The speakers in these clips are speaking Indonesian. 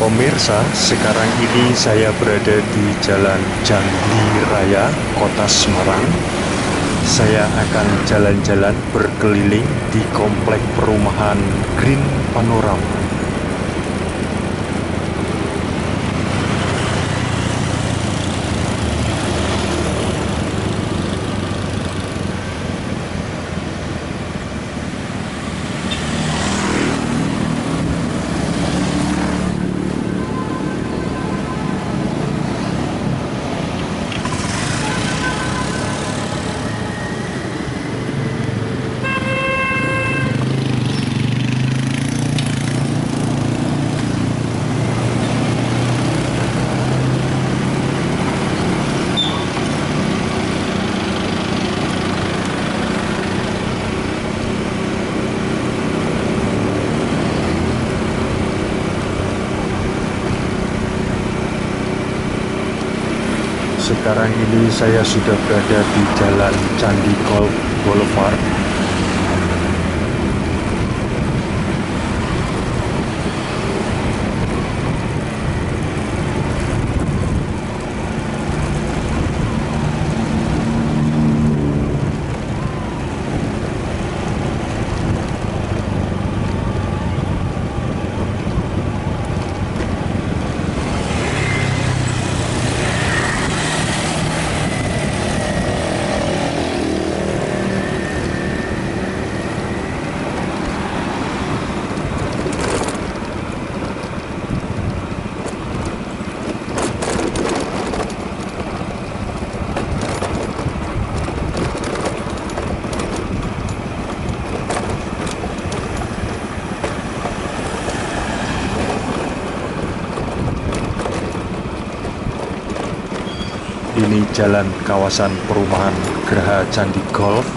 Pemirsa, sekarang ini saya berada di Jalan Jangli Raya, Kota Semarang. Saya akan jalan-jalan berkeliling di komplek perumahan Green Panorama. Sekarang ini saya sudah berada di Jalan Candi Golf Boulevard. Ini jalan kawasan perumahan Geraha Candi Golf.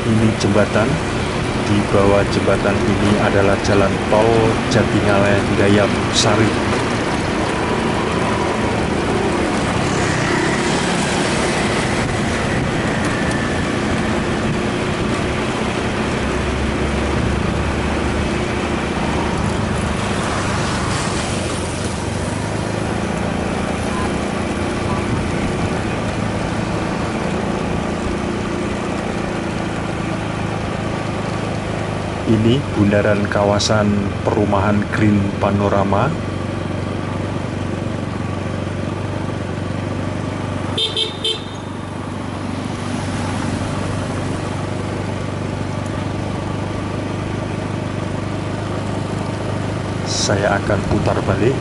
Ini jembatan. Di bawah jembatan ini adalah jalan tol Jatingaleh Gayam Sari. Ini bundaran kawasan perumahan Green Panorama. Saya akan putar balik.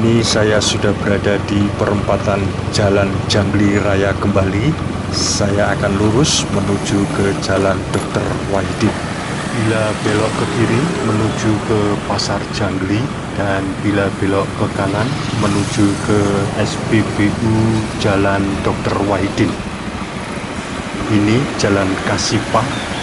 Kini saya sudah berada di perempatan Jalan Jangli Raya kembali. Saya akan lurus menuju ke Jalan Dr. Wahidin. Bila belok ke kiri menuju ke Pasar Jangli, dan bila belok ke kanan menuju ke SPBU Jalan Dr. Wahidin. Ini Jalan Kasipang.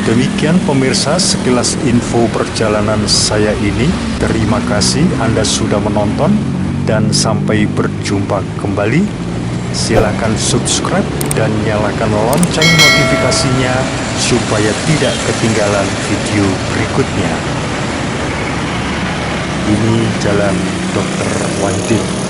Demikian pemirsa sekilas info perjalanan saya ini. Terima kasih Anda sudah menonton dan sampai berjumpa kembali. Silakan subscribe dan nyalakan lonceng notifikasinya supaya tidak ketinggalan video berikutnya. Ini Jalan Dr. Wahidin.